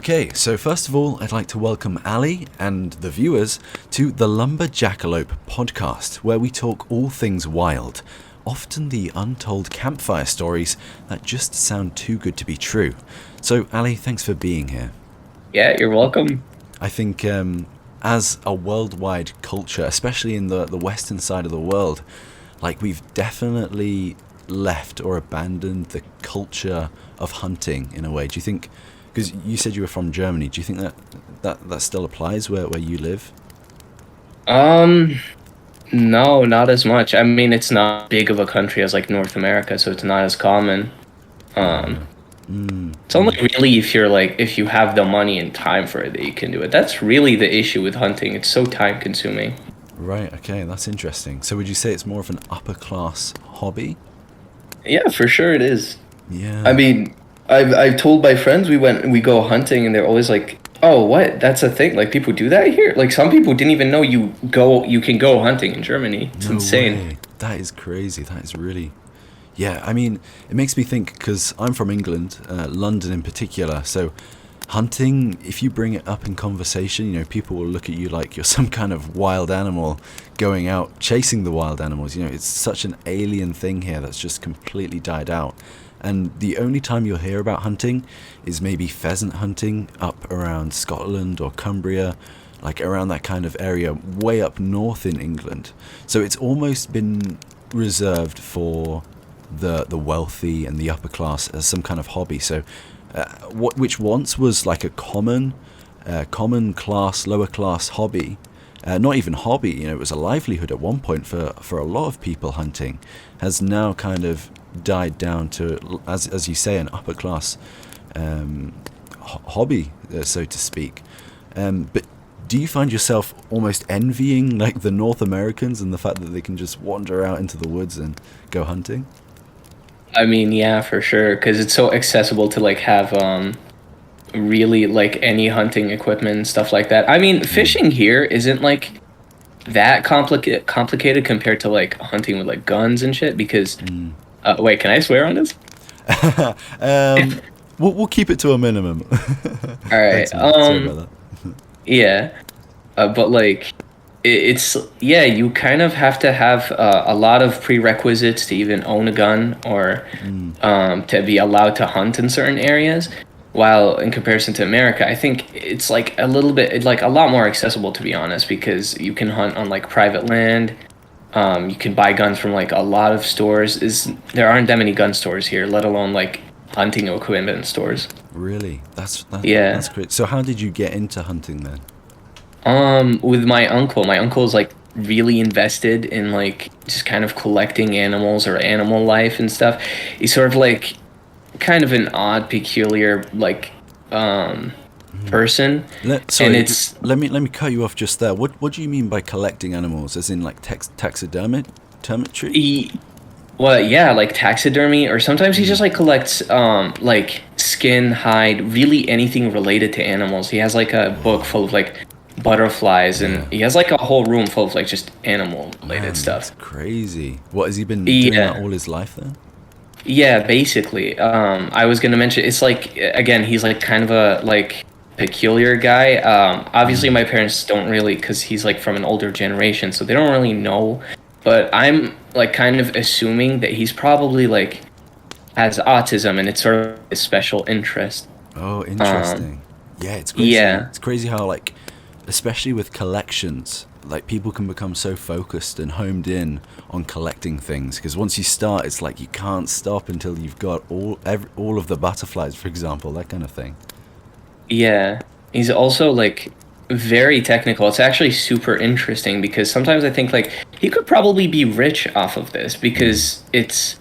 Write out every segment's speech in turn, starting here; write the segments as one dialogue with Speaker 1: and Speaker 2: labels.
Speaker 1: Okay, so first of all, I'd like to welcome Ali and the viewers to the Lumber Jackalope Podcast, where we talk all things wild, often the untold campfire stories that just sound too good to be true. So, Ali, thanks for being here.
Speaker 2: Yeah, you're welcome.
Speaker 1: I think as a worldwide culture, especially in the western side of the world, like we've definitely left or abandoned the culture of hunting in a way. Do you think, because you said you were from Germany, do you think that still applies where you live?
Speaker 2: No, not as much. I mean, it's not big of a country as like North America, so it's not as common. It's only really if you have the money and time for it that you can do it. That's really the issue with hunting. It's so time consuming.
Speaker 1: Right, okay, that's interesting. So would you say it's more of an upper class hobby?
Speaker 2: Yeah, for sure it is.
Speaker 1: Yeah.
Speaker 2: I mean, I've told my friends we go hunting and they're always like, "Oh, what? That's a thing? Like people do that here?" Like some people didn't even know you can go hunting in Germany. It's insane.
Speaker 1: Way. That is crazy. That is really... Yeah, I mean, it makes me think, because I'm from England, London in particular, so hunting, if you bring it up in conversation, you know, people will look at you like you're some kind of wild animal going out chasing the wild animals. You know, it's such an alien thing here that's just completely died out. And the only time you'll hear about hunting is maybe pheasant hunting up around Scotland or Cumbria, like around that kind of area, way up north in England. So it's almost been reserved for the wealthy and the upper class as some kind of hobby. So which once was like a common class, lower class hobby, not even hobby, you know, it was a livelihood at one point for a lot of people. Hunting has now kind of died down to, as you say, an upper class hobby, so to speak. But do you find yourself almost envying like the North Americans and the fact that they can just wander out into the woods and go hunting?
Speaker 2: I mean, yeah, for sure, because it's so accessible to like have really like any hunting equipment and stuff like that. I mean, fishing here isn't like that complicated compared to like hunting with like guns and shit. Because wait, can I swear on this?
Speaker 1: We'll keep it to a minimum.
Speaker 2: All right.
Speaker 1: Sorry about that.
Speaker 2: Yeah, but like. It's you kind of have to have a lot of prerequisites to even own a gun or to be allowed to hunt in certain areas. While in comparison to America, I think it's like a little bit like a lot more accessible, to be honest, because you can hunt on like private land. You can buy guns from like a lot of stores. There aren't that many gun stores here, let alone like hunting equipment stores.
Speaker 1: Really? That's great. So how did you get into hunting then?
Speaker 2: With my uncle. My uncle is like really invested in like just kind of collecting animals or animal life and stuff. He's sort of like kind of an odd, peculiar like person.
Speaker 1: Let me cut you off just there. What do you mean by collecting animals? As in like taxidermy?
Speaker 2: Well, yeah, like taxidermy, or sometimes he just like collects like skin, hide, really anything related to animals. He has like a book full of like butterflies, and he has like a whole room full of like just animal related stuff.
Speaker 1: That's crazy. What, has he been doing that all his life then?
Speaker 2: Yeah, basically. I was gonna mention, it's like, again, he's like kind of a like peculiar guy. Obviously my parents don't really, because he's like from an older generation, so they don't really know, but I'm like kind of assuming that he's probably like has autism, and it's sort of a special interest.
Speaker 1: Oh, interesting. Yeah, it's crazy.
Speaker 2: Yeah,
Speaker 1: it's crazy how like, especially with collections, like people can become so focused and homed in on collecting things, because once you start, it's like you can't stop until you've got all of the butterflies, for example, that kind of thing.
Speaker 2: Yeah, he's also like very technical. It's actually super interesting, because sometimes I think like he could probably be rich off of this, because it's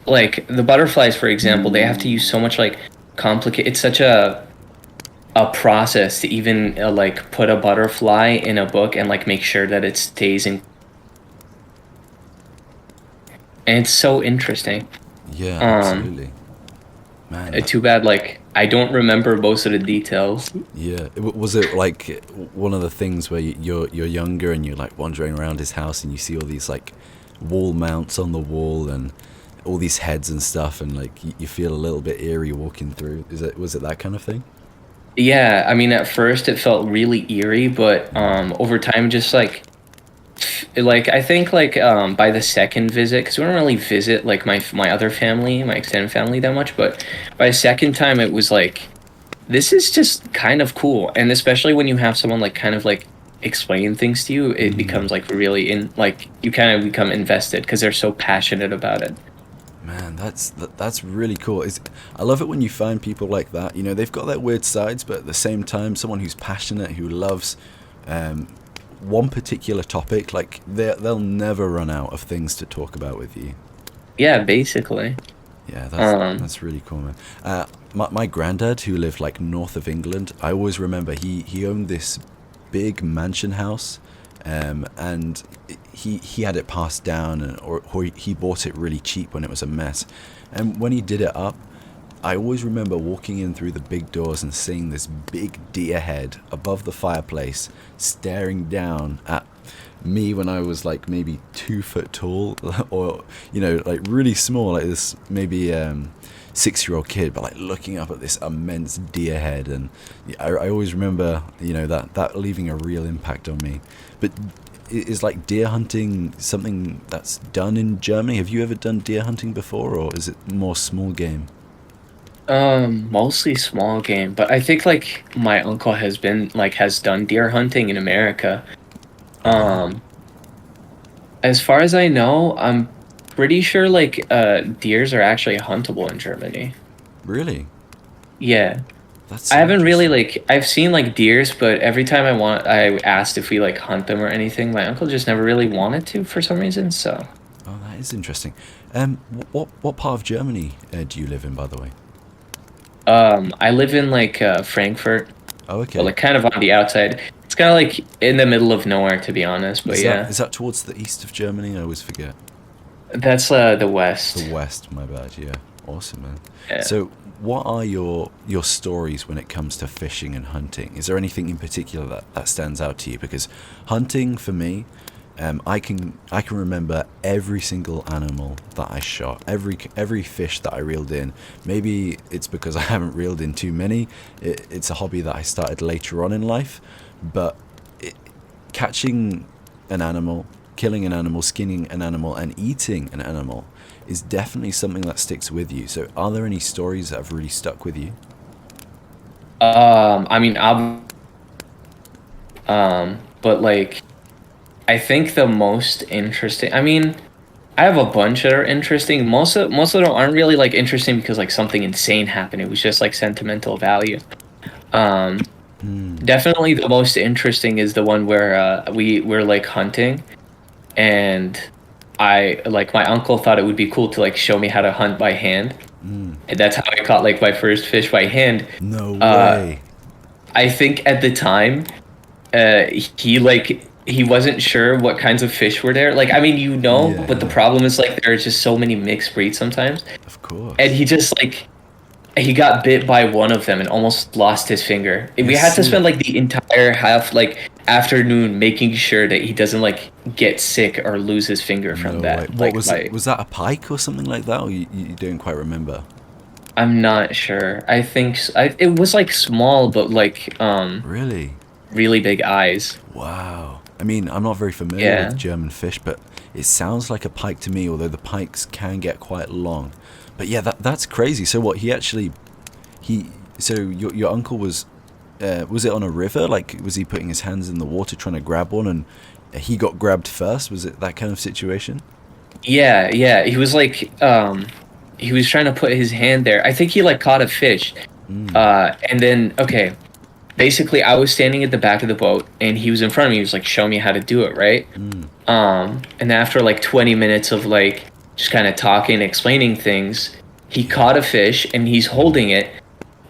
Speaker 2: like the butterflies, for example, they have to use so much like it's such a process to even like put a butterfly in a book and like make sure that it stays in, and it's so interesting.
Speaker 1: Yeah, absolutely. Man,
Speaker 2: too bad like I don't remember most of the details.
Speaker 1: Yeah, was it like one of the things where you're younger and you're like wandering around his house and you see all these like wall mounts on the wall and all these heads and stuff, and like you feel a little bit eerie walking through? Was it that kind of thing?
Speaker 2: Yeah, I mean, at first it felt really eerie, but over time, just like I think like by the second visit, because we don't really visit like my other family, my extended family that much, but by the second time, it was like this is just kind of cool, and especially when you have someone like kind of like explain things to you, it becomes like really in like you kind of become invested because they're so passionate about it.
Speaker 1: Man, that's really cool. I love it when you find people like that. You know, they've got their weird sides, but at the same time, someone who's passionate, who loves one particular topic. Like they'll never run out of things to talk about with you.
Speaker 2: Yeah, basically.
Speaker 1: Yeah,
Speaker 2: Um,
Speaker 1: that's really cool, man. My granddad, who lived like north of England, I always remember he owned this big mansion house, and he had it passed down, or he bought it really cheap when it was a mess. And when he did it up, I always remember walking in through the big doors and seeing this big deer head above the fireplace, staring down at me when I was like maybe 2 foot tall, or like really small, like this maybe 6-year-old kid, but like looking up at this immense deer head. And I always remember that leaving a real impact on me. But is like deer hunting something that's done in Germany? Have you ever done deer hunting before, or is it more small game?
Speaker 2: mostly small game, but I think like my uncle has done deer hunting in America.
Speaker 1: Oh wow,
Speaker 2: Um, as far as I know, I'm pretty sure like deers are actually huntable in Germany.
Speaker 1: really?
Speaker 2: Yeah.
Speaker 1: That's
Speaker 2: I
Speaker 1: so
Speaker 2: haven't really
Speaker 1: interesting.
Speaker 2: like I've seen like deers, but every time I asked if we like hunt them or anything, my uncle just never really wanted to for some reason. So,
Speaker 1: Oh, that is interesting. What part of Germany do you live in, by the way?
Speaker 2: I live in like Frankfurt,
Speaker 1: Oh,
Speaker 2: but
Speaker 1: okay.
Speaker 2: like kind of on the outside. It's kind of like in the middle of nowhere, to be honest. But
Speaker 1: Is that
Speaker 2: yeah,
Speaker 1: is that towards the east of Germany? I always forget.
Speaker 2: that's the
Speaker 1: The
Speaker 2: West.
Speaker 1: west, my bad. Yeah, awesome, man.
Speaker 2: Yeah.
Speaker 1: So, what are your stories when it comes to fishing and hunting? Is there anything in particular that stands out to you? Because hunting for me, I can remember every single animal that I shot, every fish that I reeled in. Maybe it's because I haven't reeled in too many. It's a hobby that I started later on in life, but it, catching an animal, killing an animal, skinning an animal, and eating an animal is definitely something that sticks with you. So, are there any stories that have really stuck with you?
Speaker 2: I mean, but like I think the most interesting. I mean, I have a bunch that are interesting. Most of them aren't really like interesting because like something insane happened. It was just like sentimental value. Um,
Speaker 1: Hmm.
Speaker 2: Definitely the most interesting is the one where we're like hunting, and I like my uncle thought it would be cool to like show me how to hunt by hand,
Speaker 1: Hmm.
Speaker 2: and that's how I caught like my first fish by hand.
Speaker 1: No
Speaker 2: Uh,
Speaker 1: way.
Speaker 2: I think at the time, he wasn't sure what kinds of fish were there. Like I mean,
Speaker 1: Yeah,
Speaker 2: but the
Speaker 1: yeah.
Speaker 2: problem is like there's just so many mixed breeds sometimes,
Speaker 1: Of
Speaker 2: and
Speaker 1: course.
Speaker 2: he just like he got bit by one of them and almost lost his finger. And
Speaker 1: You're
Speaker 2: we had to spend
Speaker 1: serious.
Speaker 2: like the entire half like afternoon making sure that he doesn't like get sick or lose his finger from
Speaker 1: No way.
Speaker 2: that.
Speaker 1: What
Speaker 2: Like
Speaker 1: was it?
Speaker 2: by
Speaker 1: Was that a pike or something like that, or you don't quite remember?
Speaker 2: I'm not sure. It was like small but like
Speaker 1: Really?
Speaker 2: really big eyes.
Speaker 1: Wow. I mean, I'm not very familiar with
Speaker 2: Yeah.
Speaker 1: German fish, but it sounds like a pike to me, although the pikes can get quite long. But yeah, that's crazy. So what, he so your uncle was it on a river? Like, was he putting his hands in the water trying to grab one, and he got grabbed first? Was it that kind of situation?
Speaker 2: Yeah, yeah. He was trying to put his hand there. I think he like caught a fish.
Speaker 1: Mm.
Speaker 2: And then okay, basically I was standing at the back of the boat and he was in front of me. He was like showing me how to do it, right?
Speaker 1: Mm.
Speaker 2: And after like 20 minutes of like just kind of talking, explaining things, he
Speaker 1: Yeah.
Speaker 2: caught a fish and he's holding it.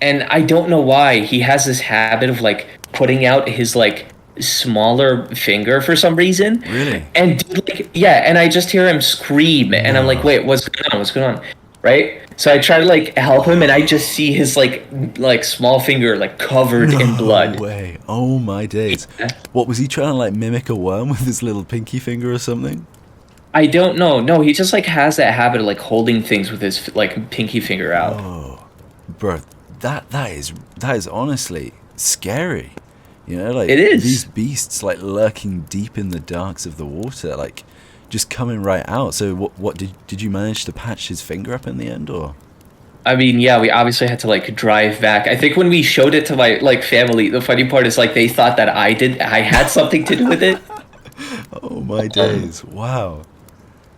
Speaker 2: And I don't know why he has this habit of like putting out his like smaller finger for some reason.
Speaker 1: Really?
Speaker 2: And dude, like yeah, and I just hear him scream and I'm like,
Speaker 1: No.
Speaker 2: wait, what's going on? What's going on? Right? So I try to like help him and I just see his like small finger like covered in
Speaker 1: No
Speaker 2: blood.
Speaker 1: way. Oh my days. What was he trying to like mimic a worm with his little pinky finger or something?
Speaker 2: I don't know. No, he just like has that habit of like holding things with his like pinky finger out.
Speaker 1: Oh, bro, that is honestly scary. You know, like
Speaker 2: It is.
Speaker 1: these beasts like lurking deep in the darks of the water, like just coming right out. So what did you manage to patch his finger up in the end, or?
Speaker 2: I mean, yeah, we obviously had to like drive back. I think when we showed it to my like family, the funny part is like they thought that I had something to do with it.
Speaker 1: Oh my days! Wow.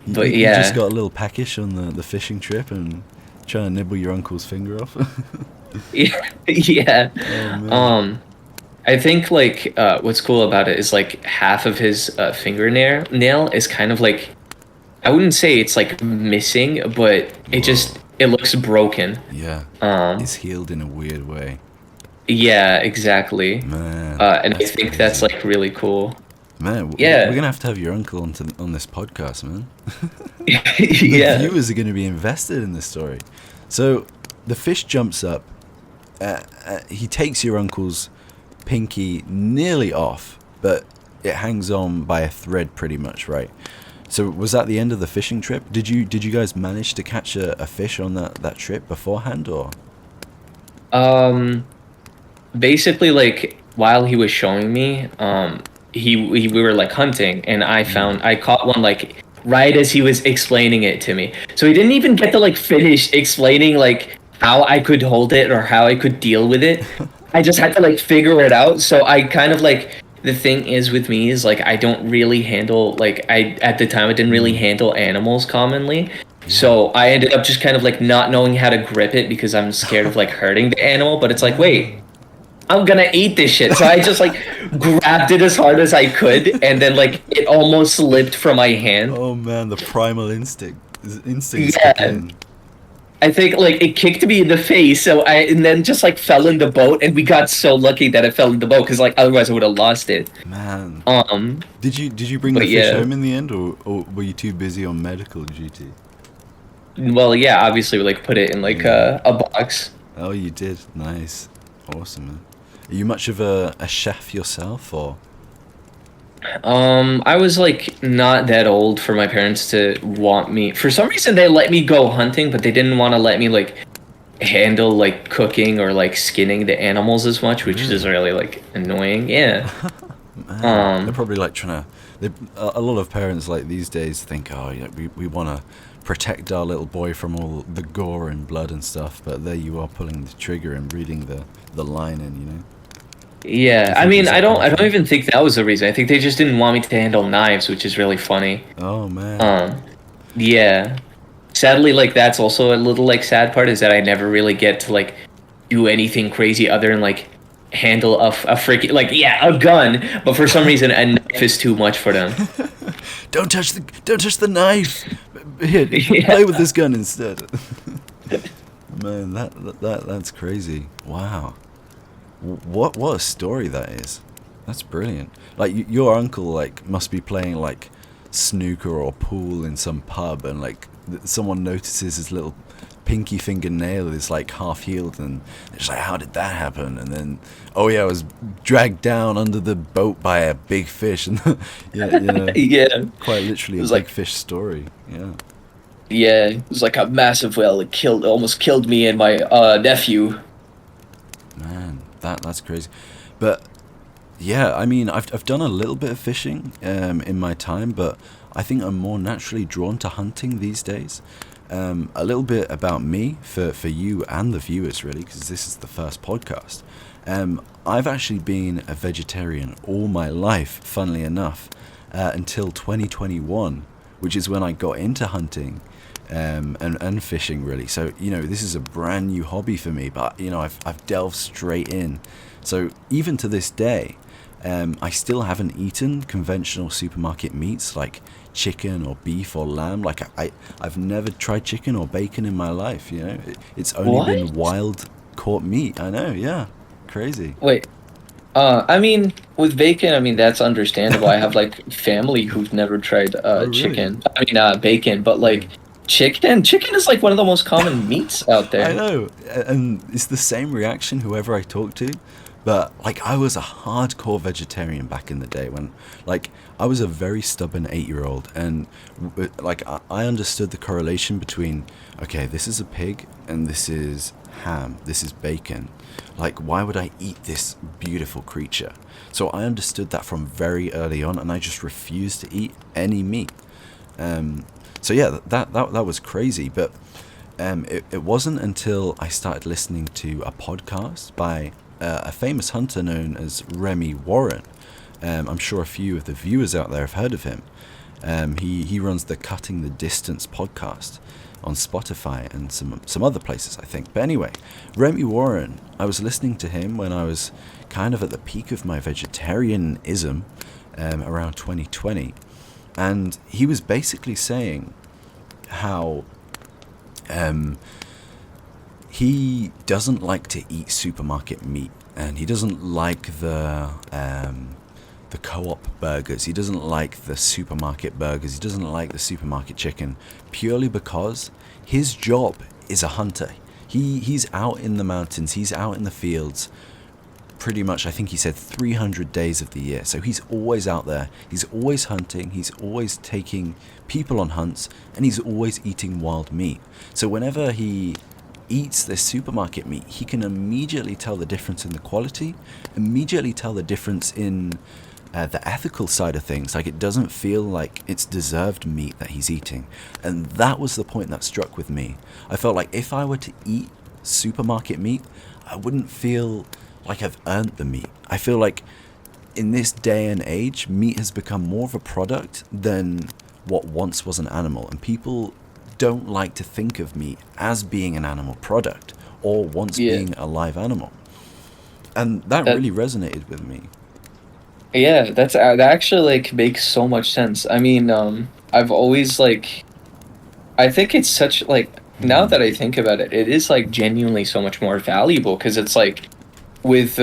Speaker 2: But
Speaker 1: You
Speaker 2: yeah,
Speaker 1: just got a little peckish on the fishing trip and trying to nibble your uncle's finger off.
Speaker 2: yeah.
Speaker 1: Oh man.
Speaker 2: I think like what's cool about it is like half of his fingernail nail is kind of like, I wouldn't say it's like missing, but it looks broken.
Speaker 1: Yeah. It's healed in a weird way.
Speaker 2: Yeah, exactly.
Speaker 1: Man.
Speaker 2: And I
Speaker 1: that's
Speaker 2: think
Speaker 1: crazy.
Speaker 2: that's like really cool.
Speaker 1: Man,
Speaker 2: Yeah.
Speaker 1: we're gonna have to have your uncle on this podcast, man. The
Speaker 2: Yeah.
Speaker 1: viewers are gonna be invested in this story. So the fish jumps up. He takes your uncle's pinky nearly off, but it hangs on by a thread, pretty much, right? So was that the end of the fishing trip? Did you guys manage to catch a fish on that trip beforehand, or?
Speaker 2: Basically, like while he was showing me, we were like hunting, and I caught one like right as he was explaining it to me. So he didn't even get to like finish explaining like how I could hold it or how I could deal with it. I just had to like figure it out. So I kind of like, the thing is with me is like I don't really handle, like at the time I didn't really handle animals commonly. So I ended up just kind of like not knowing how to grip it because I'm scared of like hurting the animal, but it's like, wait, I'm gonna eat this shit. So I just like grabbed it as hard as I could, and then like it almost slipped from my hand.
Speaker 1: Oh man, the primal instincts
Speaker 2: Yeah.
Speaker 1: kick in.
Speaker 2: I think like it kicked me in the face, and then just like fell in the boat, and we got so lucky that it fell in the boat because like otherwise I would have lost it.
Speaker 1: Man.
Speaker 2: Um,
Speaker 1: Did you bring the
Speaker 2: but
Speaker 1: fish
Speaker 2: yeah.
Speaker 1: home in the end, or were you too busy on medical duty?
Speaker 2: well, yeah, obviously we like put it in like a box.
Speaker 1: Oh, you did. Nice. Awesome, man. Are you much of a chef yourself, or?
Speaker 2: I was like not that old for my parents to want me. For some reason, they let me go hunting, but they didn't want to let me like handle like cooking or like skinning the animals as much, which is really like annoying. Yeah.
Speaker 1: Man, they're probably like trying to. A lot of parents like these days think, oh, you know, we want to protect our little boy from all the gore and blood and stuff, but there you are pulling the trigger and reading the line in, you know.
Speaker 2: Yeah, I
Speaker 1: think
Speaker 2: mean,
Speaker 1: it's
Speaker 2: I don't
Speaker 1: awful.
Speaker 2: even think that was the reason. I think they just didn't want me to handle knives, which is really funny.
Speaker 1: Oh man.
Speaker 2: Yeah. Sadly, like that's also a little like sad part is that I never really get to like do anything crazy other than like handle a freaking like a gun. But for some reason, a knife is too much for them.
Speaker 1: Don't touch the knife. Here,
Speaker 2: Yeah.
Speaker 1: play with this gun instead. Man, that's crazy. Wow. What a story that is. That's brilliant. Like your uncle like must be playing like snooker or pool in some pub, and like someone notices his little pinky fingernail is like half healed, and it's like, how did that happen? And then, oh yeah, I was dragged down under the boat by a big fish, and yeah, you know,
Speaker 2: Yeah.
Speaker 1: quite literally
Speaker 2: It
Speaker 1: a
Speaker 2: was
Speaker 1: big
Speaker 2: like-
Speaker 1: fish story. Yeah.
Speaker 2: Yeah, it was like a massive whale. It almost killed me and my nephew.
Speaker 1: Man, that's crazy. But yeah, I mean, I've done a little bit of fishing in my time, but I think I'm more naturally drawn to hunting these days. A little bit about me for you and the viewers, really, because this is the first podcast. I've actually been a vegetarian all my life, funnily enough, until 2021, which is when I got into hunting and fishing, really. So, you know, this is a brand new hobby for me, but, you know, I've delved straight in. So even to this day, I still haven't eaten conventional supermarket meats like chicken or beef or lamb. Like I've never tried chicken or bacon in my life, you know. It's only been wild caught meat. I know, yeah. Crazy.
Speaker 2: Wait. I mean, with bacon, I mean that's understandable. I have like family who've never tried
Speaker 1: really?
Speaker 2: chicken. I mean, bacon, but like chicken is like one of the most common meats out there.
Speaker 1: I know, and it's the same reaction whoever I talk to, But like I was a hardcore vegetarian back in the day when like I was a very stubborn 8-year-old, and like I understood the correlation between, okay, this is a pig and this is ham, this is bacon. Like, why would I eat this beautiful creature? So I understood that from very early on, and I just refused to eat any meat. So yeah, that was crazy. But it wasn't until I started listening to a podcast by a famous hunter known as Remy Warren. I'm sure a few of the viewers out there have heard of him. He runs the Cutting the Distance podcast on Spotify and some other places, I think. But anyway, Remy Warren, I was listening to him when I was kind of at the peak of my vegetarianism, around 2020. And he was basically saying how he doesn't like to eat supermarket meat, and he doesn't like the co-op burgers. He doesn't like the supermarket burgers. He doesn't like the supermarket chicken, purely because his job is a hunter. He's out in the mountains. He's out in the fields pretty much, I think he said 300 days of the year. So he's always out there. He's always hunting. He's always taking people on hunts, and he's always eating wild meat. So whenever he eats this supermarket meat, he can immediately tell the difference in the quality, immediately tell the difference in the ethical side of things. Like, it doesn't feel like it's deserved meat that he's eating. And that was the point that struck with me. I felt like if I were to eat supermarket meat, I wouldn't feel like I've earned the meat. I feel like in this day and age, meat has become more of a product than what once was an animal. And people don't like to think of meat as being an animal product or once being a live animal. And that really resonated with me.
Speaker 2: Yeah, that actually like makes so much sense. I mean, I've always like, I think it's such like, now that I think about it, it is like genuinely so much more valuable, because it's like with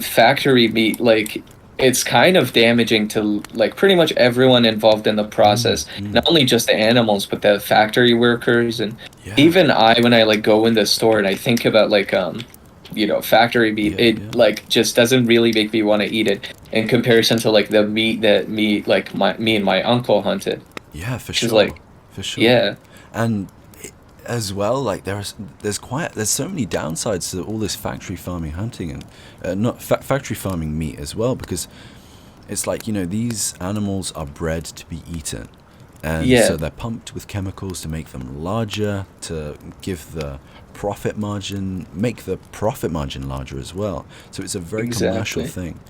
Speaker 2: factory meat, like it's kind of damaging to like pretty much everyone involved in the process, not only just the animals but the factory workers, and even when I like go in the store and I think about like factory meat, it like just doesn't really make me want to eat it in comparison to like the meat that me and my uncle hunted.
Speaker 1: Yeah, for sure. For sure.
Speaker 2: Yeah.
Speaker 1: And as well, like there's so many downsides to all this factory farming hunting, and not factory farming meat as well, because it's like, these animals are bred to be eaten, and so they're pumped with chemicals to make them larger, to give the profit margin, make the profit margin larger as well. So it's a very commercial thing.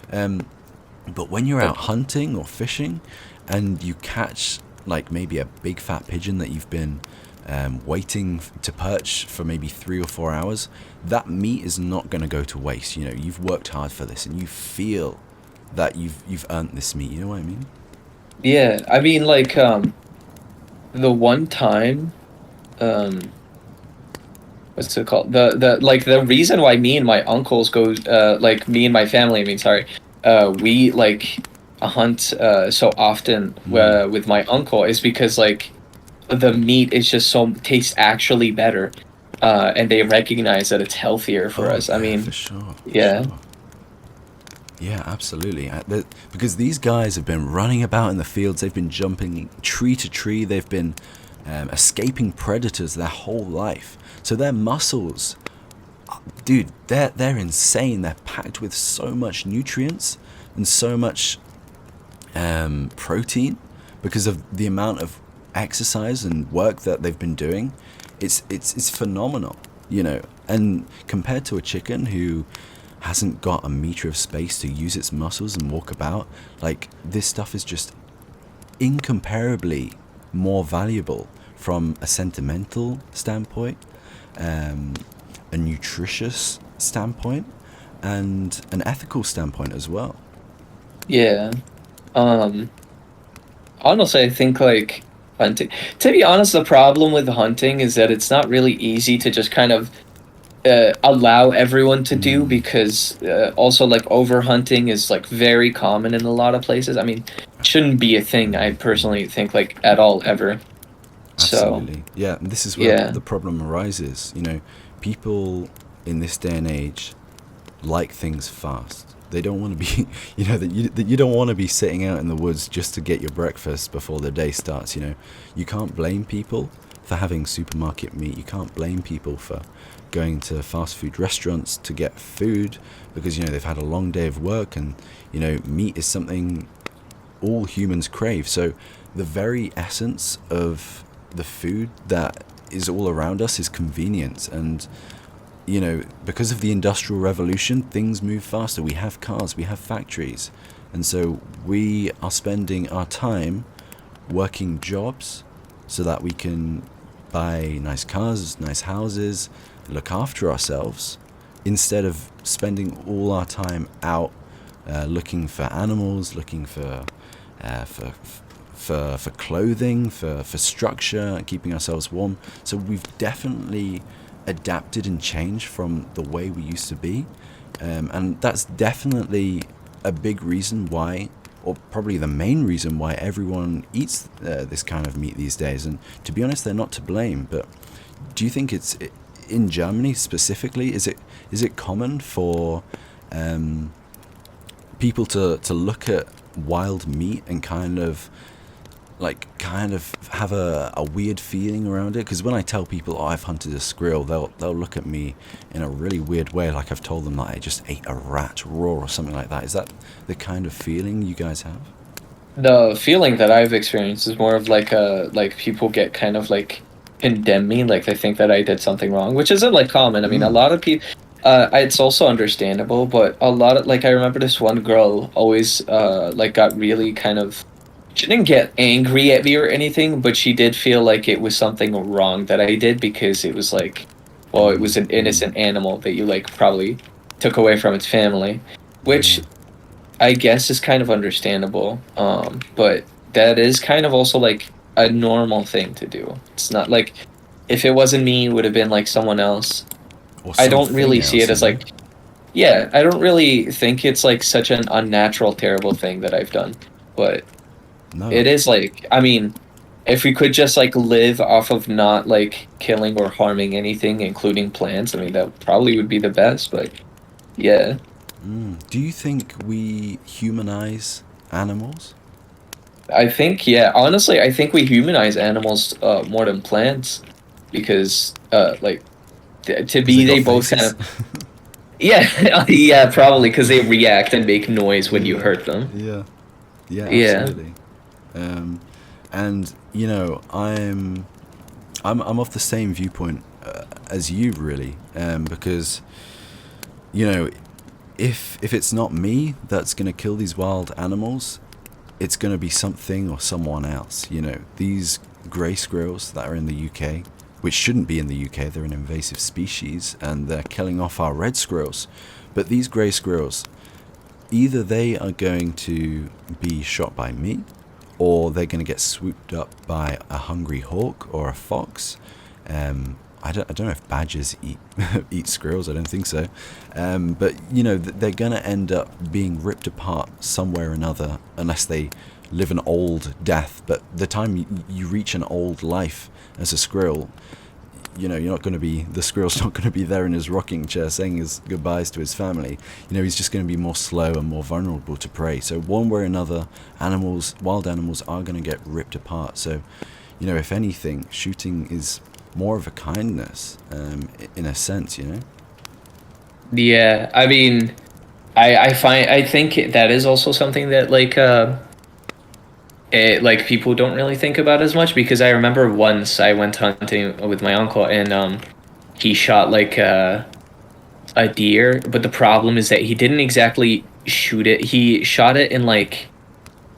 Speaker 1: But when you're out hunting or fishing and you catch like maybe a big fat pigeon that you've been waiting to perch for maybe 3 or 4 hours, that meat is not going to go to waste. You've worked hard for this, and you feel that you've earned this meat. You know what I mean?
Speaker 2: Yeah, I mean, like the one time, what's it called? The reason why me and my uncles go, like me and my family, I mean, sorry, we like hunt so often with my uncle is because like the meat is just tastes actually better, and they recognize that it's healthier for us. I mean,
Speaker 1: for sure.
Speaker 2: Yeah,
Speaker 1: absolutely. Because these guys have been running about in the fields, they've been jumping tree to tree, they've been escaping predators their whole life. So their muscles, dude, they're insane. They're packed with so much nutrients and so much protein because of the amount of exercise and work that they've been doing. It's phenomenal, and compared to a chicken who hasn't got a meter of space to use its muscles and walk about, like, this stuff is just incomparably more valuable from a sentimental standpoint, a nutritious standpoint, and an ethical standpoint as well.
Speaker 2: Yeah. Honestly, I think like hunting. To be honest, the problem with hunting is that it's not really easy to just kind of allow everyone to do, because also like overhunting is like very common in a lot of places. I mean, it shouldn't be a thing, I personally think, like at all ever.
Speaker 1: Absolutely.
Speaker 2: So,
Speaker 1: yeah, and this is where the problem arises. People in this day and age like things fast. They don't want to be, that you don't want to be sitting out in the woods just to get your breakfast before the day starts. You can't blame people for having supermarket meat. You can't blame people for going to fast food restaurants to get food because they've had a long day of work, and meat is something all humans crave. So the very essence of the food that is all around us is convenience. And because of the Industrial Revolution, things move faster. We have cars, we have factories, and so we are spending our time working jobs so that we can buy nice cars, nice houses, look after ourselves, instead of spending all our time out looking for animals, looking for clothing, for structure, keeping ourselves warm. So we've definitely adapted and changed from the way we used to be, and that's definitely a big reason why, or probably the main reason why, everyone eats this kind of meat these days. And to be honest, they're not to blame. But do you think it's in Germany specifically? Is it common for people to look at wild meat and kind of have a weird feeling around it? Because when I tell people, oh, I've hunted a squirrel, they'll look at me in a really weird way, like I've told them that I just ate a rat raw or something like that. Is that the kind of feeling you guys have?
Speaker 2: The feeling that I've experienced is more of like people get kind of like condemn me, like they think that I did something wrong, which isn't like common. I mean, a lot of people. It's also understandable, but a lot of I remember this one girl always got really kind of. She didn't get angry at me or anything, but she did feel like it was something wrong that I did, because it was it was an innocent animal that you probably took away from its family, which I guess is kind of understandable. But that is kind of also a normal thing to do. It's not like if it wasn't me, it would have been someone else. I don't really see it as I don't really think it's such an unnatural, terrible thing that I've done, but. No. It is I mean, if we could just live off of not killing or harming anything, including plants, I mean, that probably would be the best, but yeah.
Speaker 1: Do you think we humanize animals?
Speaker 2: I think, honestly, I think we humanize animals more than plants, because they both kind of yeah, probably because they react and make noise when you hurt them.
Speaker 1: Yeah, absolutely. And I'm of the same viewpoint as you, really, because if it's not me that's gonna kill these wild animals, it's gonna be something or someone else. These grey squirrels that are in the UK, which shouldn't be in the UK, they're an invasive species and they're killing off our red squirrels. But these grey squirrels, either they are going to be shot by me, or they're going to get swooped up by a hungry hawk or a fox. I don't know if badgers eat squirrels. I don't think so. But they're going to end up being ripped apart somewhere or another, unless they live an old death. But the time you reach an old life as a squirrel, the squirrel's not going to be there in his rocking chair saying his goodbyes to his family. He's just going to be more slow and more vulnerable to prey. So one way or another, wild animals are going to get ripped apart. So, if anything, shooting is more of a kindness, in a sense,
Speaker 2: Yeah, I mean, I think that is also something that people don't really think about as much, because I remember once I went hunting with my uncle, and he shot a deer, but the problem is that he didn't exactly shoot it. He shot it in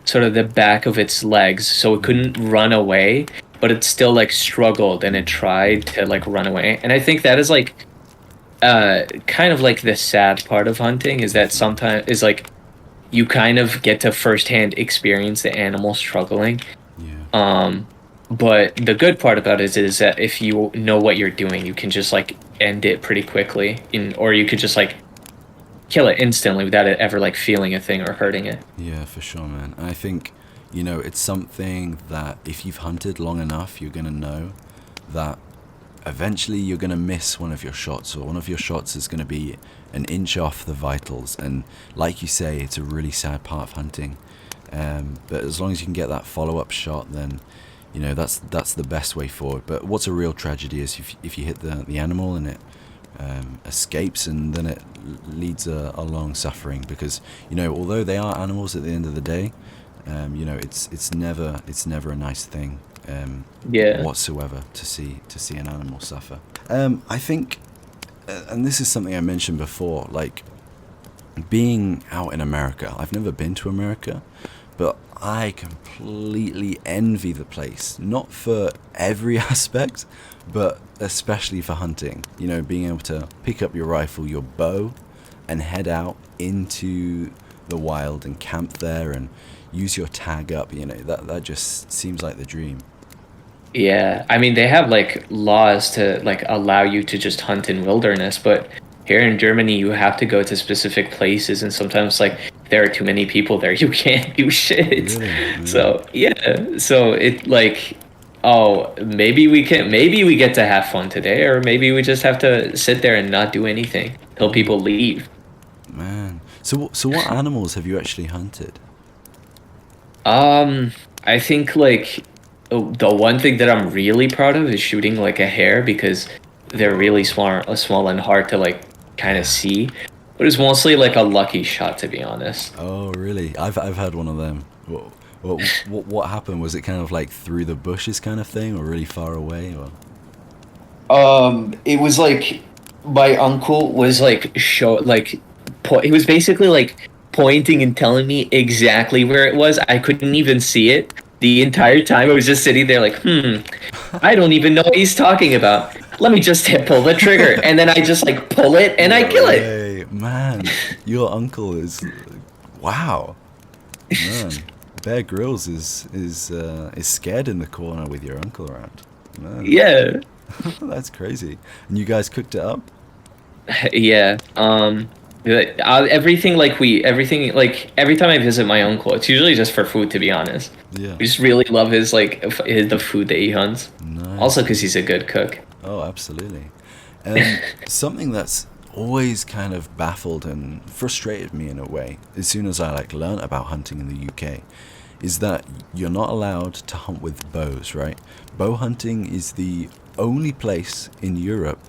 Speaker 2: sort of the back of its legs, so it couldn't run away, but it still struggled and it tried to run away. And I think that is kind of the sad part of hunting, is that sometimes is you kind of get to firsthand experience the animal struggling.
Speaker 1: Yeah.
Speaker 2: But the good part about it is that if you know what you're doing, you can just end it pretty quickly, or you could just kill it instantly without it ever feeling a thing or hurting it.
Speaker 1: Yeah, for sure, man. And I think it's something that if you've hunted long enough, you're gonna know that eventually you're going to miss one of your shots, or one of your shots is going to be an inch off the vitals. And like you say, it's a really sad part of hunting. But as long as you can get that follow-up shot, then that's the best way forward. But what's a real tragedy is if you hit the animal and it escapes, and then it leads a long suffering, because although they are animals at the end of the day, it's never a nice thing whatsoever to see an animal suffer. I think, and this is something I mentioned before, like being out in America. I've never been to America, but I completely envy the place, not for every aspect, but especially for hunting. Being able to pick up your rifle, your bow, and head out into the wild and camp there and use your tag up. That just seems like the dream.
Speaker 2: Yeah, I mean, they have like laws to like allow you to just hunt in wilderness, but here in Germany you have to go to specific places, and sometimes like there are too many people there, you can't do shit.
Speaker 1: Really?
Speaker 2: So yeah, so it like, oh, maybe we get to have fun today, or maybe we just have to sit there and not do anything till people leave.
Speaker 1: Man, so what animals have you actually hunted?
Speaker 2: I think like the one thing that I'm really proud of is shooting like a hare, because they're really small and hard to like kind of see. But it's mostly like a lucky shot, to be honest.
Speaker 1: Oh, really? I've had one of them. What happened? Was it kind of like through the bushes kind of thing, or really far away, or?
Speaker 2: It was like my uncle was like he was basically like pointing and telling me exactly where it was. I couldn't even see it the entire time. I was just sitting there like, I don't even know what he's talking about. Let me just pull the trigger, and then I just like pull it and I kill it.
Speaker 1: Hey, man, your uncle is, wow, man. Bear Grylls is scared in the corner with your uncle around. Man.
Speaker 2: Yeah.
Speaker 1: That's crazy. And you guys cooked it up?
Speaker 2: Yeah. Everything like every time I visit my uncle, it's usually just for food, to be honest.
Speaker 1: Yeah.
Speaker 2: We just really love the food that he hunts.
Speaker 1: Nice.
Speaker 2: Also because he's a good cook.
Speaker 1: Oh, absolutely. Something that's always kind of baffled and frustrated me in a way, as soon as I learnt about hunting in the UK, is that you're not allowed to hunt with bows, right? Bow hunting is the only place in Europe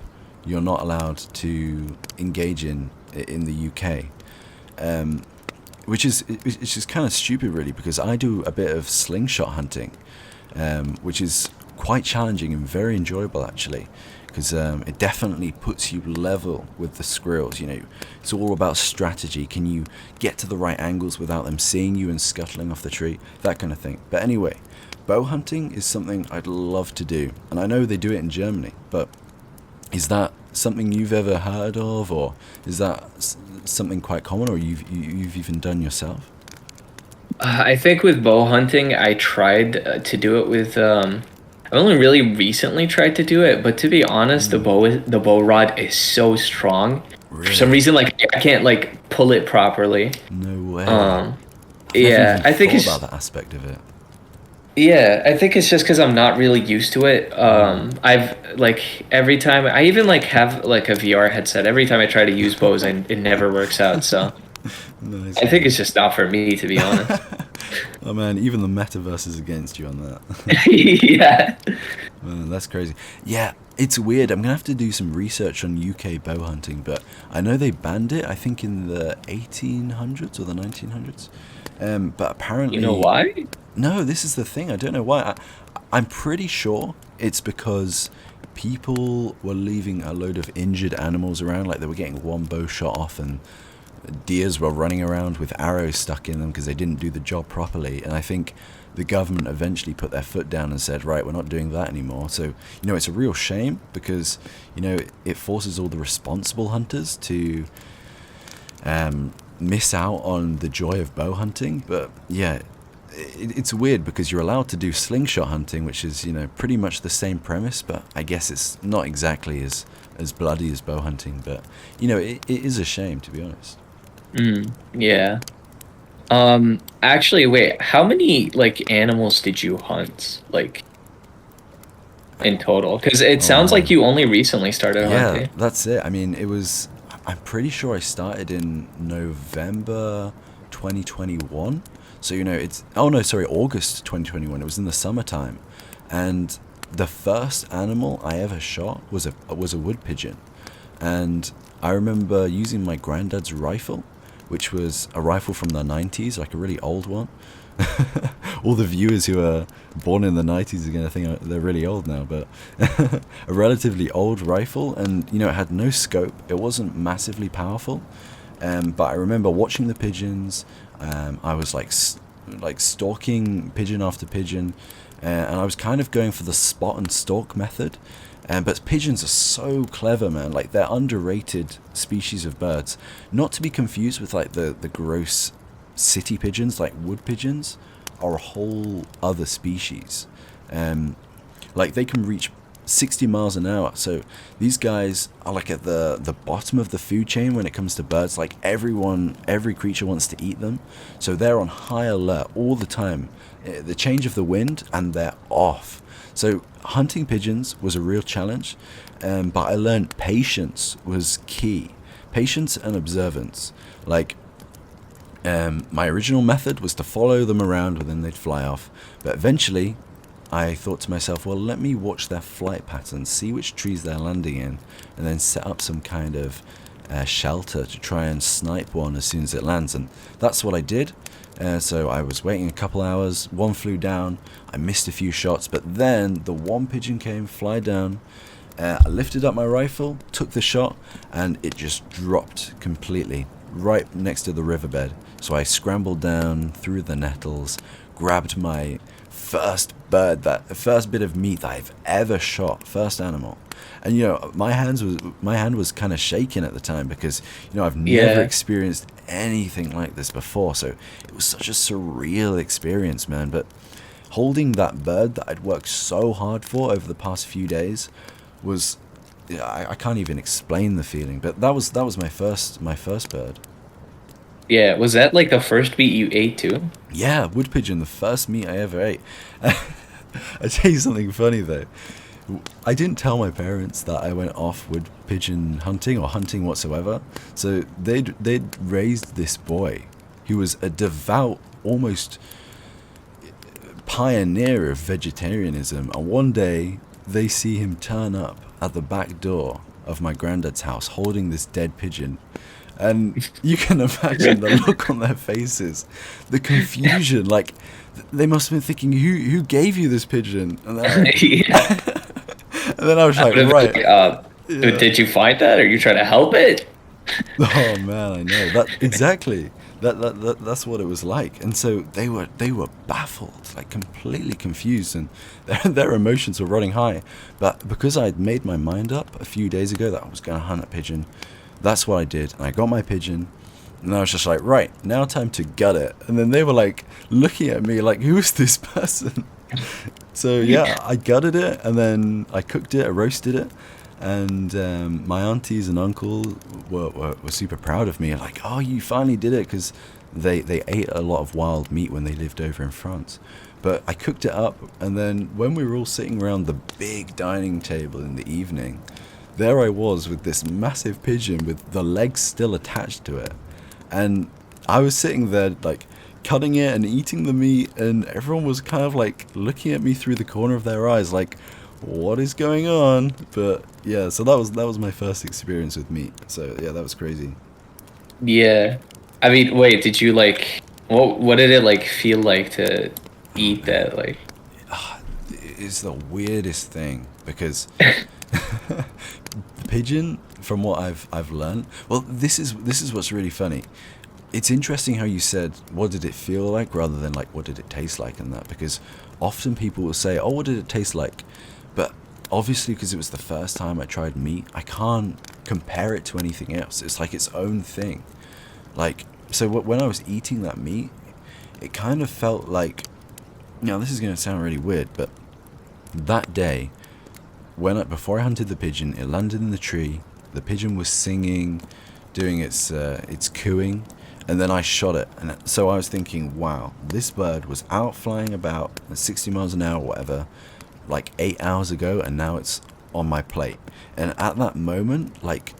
Speaker 1: you're not allowed to engage in the UK, which is kind of stupid, really, because I do a bit of slingshot hunting, which is quite challenging and very enjoyable, actually, because it definitely puts you level with the squirrels. It's all about strategy. Can you get to the right angles without them seeing you and scuttling off the tree, that kind of thing. But anyway, bow hunting is something I'd love to do, and I know they do it in Germany, but is that something you've ever heard of, or is that something quite common, or you've even done yourself?
Speaker 2: I think with bow hunting, I tried to do it with. I only really recently tried to do it, but to be honest, the bow rod is so strong.
Speaker 1: Really?
Speaker 2: For some reason, like I can't like pull it properly.
Speaker 1: No way.
Speaker 2: Yeah, I think it's
Speaker 1: about that aspect of it.
Speaker 2: Yeah, I think it's just because I'm not really used to it. I've like every time I even like have like a VR headset. Every time I try to use bows, it never works out. So
Speaker 1: Nice.
Speaker 2: I think it's just not for me, to be honest.
Speaker 1: Oh man, even the metaverse is against you on that.
Speaker 2: Yeah.
Speaker 1: Man, that's crazy. Yeah, it's weird. I'm gonna have to do some research on UK bow hunting, but I know they banned it, I think in the 1800s or the 1900s. But apparently,
Speaker 2: You know why?
Speaker 1: no, this is the thing. I don't know why. I'm pretty sure it's because people were leaving a load of injured animals around, like they were getting one bow shot off, and deers were running around with arrows stuck in them because they didn't do the job properly. And I think the government eventually put their foot down and said, right, we're not doing that anymore. So, it's a real shame, because, it forces all the responsible hunters to miss out on the joy of bow hunting. But yeah, it's weird because you're allowed to do slingshot hunting, which is, pretty much the same premise, but I guess it's not exactly as bloody as bow hunting. But, it is a shame, to be honest.
Speaker 2: Yeah. Actually, wait. How many like animals did you hunt? Like, in total? Because it
Speaker 1: Oh
Speaker 2: sounds like
Speaker 1: man.
Speaker 2: you only recently started
Speaker 1: Yeah,
Speaker 2: hunting.
Speaker 1: that's it. I mean, it was. I'm pretty sure I started in November 2021. So it's. Oh no, sorry, August 2021. It was in the summertime, and the first animal I ever shot was a wood pigeon, and I remember using my granddad's rifle, which was a rifle from the 90s, like a really old one. All the viewers who are born in the 90s are going to think they're really old now, but a relatively old rifle, and it had no scope. It wasn't massively powerful, but I remember watching the pigeons. I was like stalking pigeon after pigeon, and I was kind of going for the spot and stalk method. But pigeons are so clever, man. Like, they're underrated species of birds, not to be confused with like the gross city pigeons. Like, wood pigeons are a whole other species. Like, they can reach 60 miles an hour. So these guys are like at the bottom of the food chain when it comes to birds. Like, every creature wants to eat them. So they're on high alert all the time. The change of the wind and they're off. So hunting pigeons was a real challenge, but I learned patience was key. Patience and observance. Like, my original method was to follow them around and then they'd fly off. But eventually, I thought to myself, well, let me watch their flight patterns, see which trees they're landing in, and then set up some kind of shelter to try and snipe one as soon as it lands. And that's what I did. So I was waiting a couple hours, one flew down, I missed a few shots, but then the one pigeon came, fly down, I lifted up my rifle, took the shot, and it just dropped completely, right next to the riverbed. So I scrambled down through the nettles, grabbed my first bird, that first bit of meat that I've ever shot, first animal. And my hand was kind of shaking at the time because I've never experienced anything like this before. So it was such a surreal experience, man. But holding that bird that I'd worked so hard for over the past few days was, I can't even explain the feeling. But that was my first bird.
Speaker 2: Yeah, was that like the first meat you ate too?
Speaker 1: Yeah, wood pigeon, the first meat I ever ate. I tell you something funny though. I didn't tell my parents that I went off wood pigeon hunting or hunting whatsoever. So they'd raised this boy who was a devout, almost pioneer of vegetarianism. And one day they see him turn up at the back door of my granddad's house holding this dead pigeon. And you can imagine the look on their faces, the confusion. Like, they must have been thinking, who gave you this pigeon? And then,
Speaker 2: Yeah.
Speaker 1: and then I was like,
Speaker 2: Would've been
Speaker 1: right.
Speaker 2: like,
Speaker 1: Yeah.
Speaker 2: did you find that? Are you trying to help it?
Speaker 1: Oh man, I know that exactly. That's what it was like. And so they were baffled, like completely confused, and their emotions were running high. But because I'd made my mind up a few days ago that I was going to hunt a pigeon, that's what I did. And I got my pigeon, and I was just like, right, now time to gut it. And then they were like looking at me like, who is this person? So yeah, I gutted it, and then I cooked it, I roasted it. And my aunties and uncle were super proud of me. Like, oh, you finally did it, because they ate a lot of wild meat when they lived over in France. But I cooked it up, and then when we were all sitting around the big dining table in the evening, there I was with this massive pigeon with the legs still attached to it. And I was sitting there, like, cutting it and eating the meat, and everyone was kind of like looking at me through the corner of their eyes, like, what is going on? But yeah, so that was my first experience with meat. So yeah, that was crazy.
Speaker 2: Yeah. I mean, wait, did you like what did it like feel like to
Speaker 1: Oh
Speaker 2: eat
Speaker 1: man,
Speaker 2: that like
Speaker 1: it's the weirdest thing because the pigeon, from what I've learned, well, this is what's really funny. It's interesting how you said, what did it feel like, rather than like, what did it taste like, and that, because often people will say, oh, what did it taste like? But obviously, because it was the first time I tried meat, I can't compare it to anything else. It's like its own thing. Like, so when I was eating that meat, it kind of felt like, this is going to sound really weird, but that day, before I hunted the pigeon, it landed in the tree. The pigeon was singing, doing its cooing, and then I shot it. And so I was thinking, wow, this bird was out flying about at 60 miles an hour, whatever, like 8 hours ago, and now it's on my plate. And at that moment, like,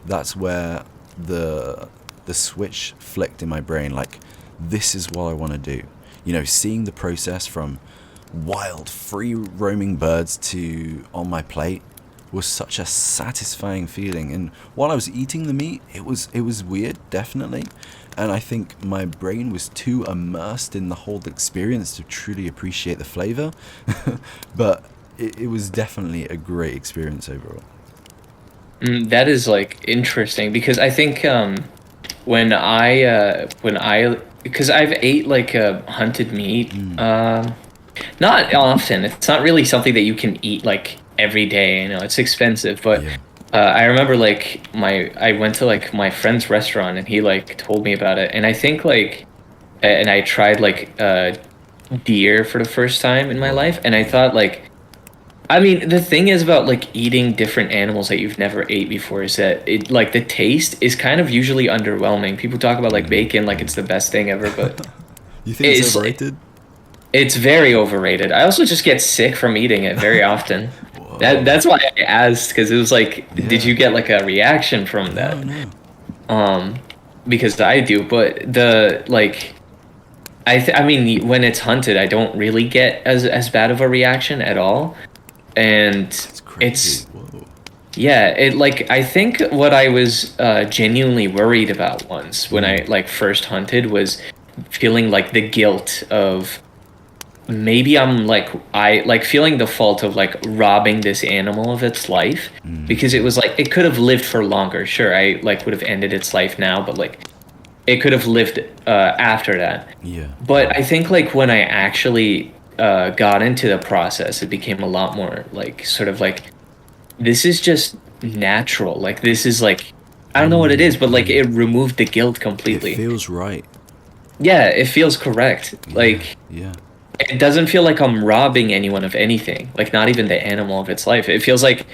Speaker 1: that's where the switch flicked in my brain. Like, this is what I want to do. You know, seeing the process from wild, free roaming birds to on my plate was such a satisfying feeling. And while I was eating the meat, it was weird, definitely. And I think my brain was too immersed in the whole experience to truly appreciate the flavor. But it was definitely a great experience overall.
Speaker 2: That is like interesting because I think when I because I've ate like hunted meat, not often. It's not really something that you can eat like every day. You know, it's expensive. But
Speaker 1: Yeah.
Speaker 2: I remember like I went to like my friend's restaurant and he like told me about it, and I think like and I tried like deer for the first time in my life, and I thought like. I mean, the thing is about like eating different animals that you've never ate before is that it like the taste is kind of usually underwhelming. People talk about like bacon like it's the best thing ever, but
Speaker 1: You think it's overrated?
Speaker 2: it's very overrated. I also just get sick from eating it very often.
Speaker 1: Whoa.
Speaker 2: That's why I asked, because it was like,
Speaker 1: Yeah.
Speaker 2: did you get like a reaction from that?
Speaker 1: No.
Speaker 2: Because I do, but the like, I mean, when it's hunted, I don't really get as bad of a reaction at all, and
Speaker 1: It's crazy.
Speaker 2: it's
Speaker 1: Whoa.
Speaker 2: yeah, it like I think what I was genuinely worried about once when I like first hunted was feeling like the guilt of maybe I like feeling the fault of like robbing this animal of its life, because it was like it could have lived for longer. Sure, I like would have ended its life now, but like it could have lived after that.
Speaker 1: Yeah.
Speaker 2: But I think like when I actually got into the process, it became a lot more like sort of like this is just natural. Like this is like I don't know what it is, but like it removed the guilt completely.
Speaker 1: It feels right.
Speaker 2: Yeah, it feels correct. Like
Speaker 1: Yeah.
Speaker 2: it doesn't feel like I'm robbing anyone of anything. Like not even the animal of its life. It feels like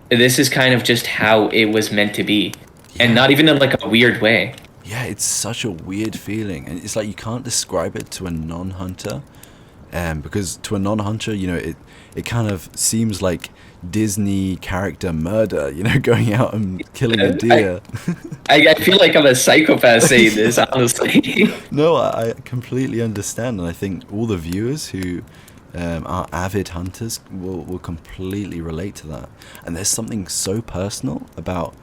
Speaker 2: this is kind of just how it was meant to be, and not even in like a weird way.
Speaker 1: Yeah, it's such a weird feeling, and it's like you can't describe it to a non-hunter, because to a non-hunter, you know, it kind of seems like Disney character murder, you know, going out and killing a deer.
Speaker 2: I feel like I'm a psychopath saying this, honestly.
Speaker 1: No, I completely understand, and I think all the viewers who are avid hunters will completely relate to that. And there's something so personal about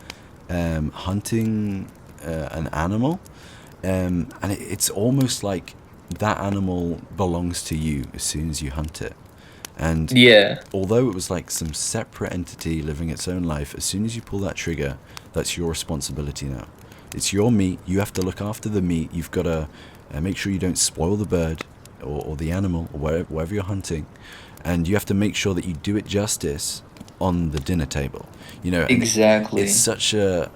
Speaker 1: hunting an animal, and it's almost like that animal belongs to you as soon as you hunt it. And
Speaker 2: Yeah.
Speaker 1: although it was like some separate entity living its own life, as soon as you pull that trigger, that's your responsibility now. It's your meat. You have to look after the meat. You've got to make sure you don't spoil the bird or the animal or wherever you're hunting. And you have to make sure that you do it justice on the dinner table. You know, and
Speaker 2: Exactly.
Speaker 1: it's such a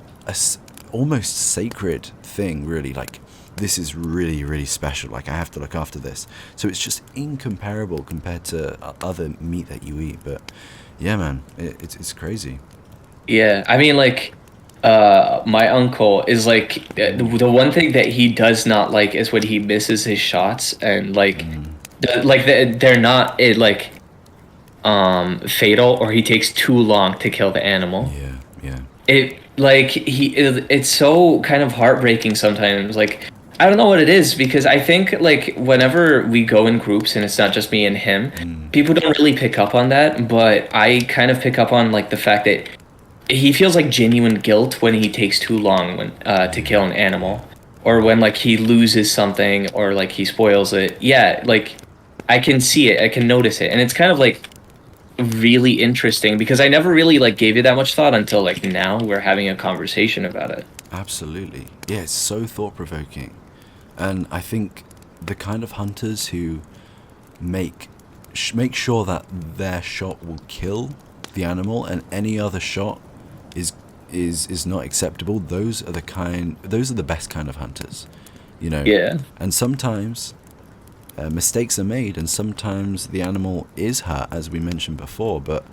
Speaker 1: almost sacred thing, really. Like, this is really, really special. Like, I have to look after this. So it's just incomparable compared to other meat that you eat. But yeah, man, it's crazy.
Speaker 2: Yeah, I mean, like, my uncle is like the one thing that he does not like is when he misses his shots, and like, they're not like fatal, or he takes too long to kill the animal.
Speaker 1: Yeah.
Speaker 2: It like it's so kind of heartbreaking sometimes. Like I don't know what it is, because I think like whenever we go in groups and it's not just me and him, people don't really pick up on that, but I kind of pick up on like the fact that he feels like genuine guilt when he takes too long when to kill an animal, or when like he loses something, or like he spoils it. Yeah, like I can see it, I can notice it, and it's kind of like really interesting because I never really like gave it that much thought until like now we're having a conversation about it.
Speaker 1: Absolutely. Yeah, it's so thought-provoking. And I think the kind of hunters who make sure that their shot will kill the animal and any other shot is not acceptable, those are the best kind of hunters, you know.
Speaker 2: Yeah.
Speaker 1: And sometimes mistakes are made, and sometimes the animal is hurt, as we mentioned before, but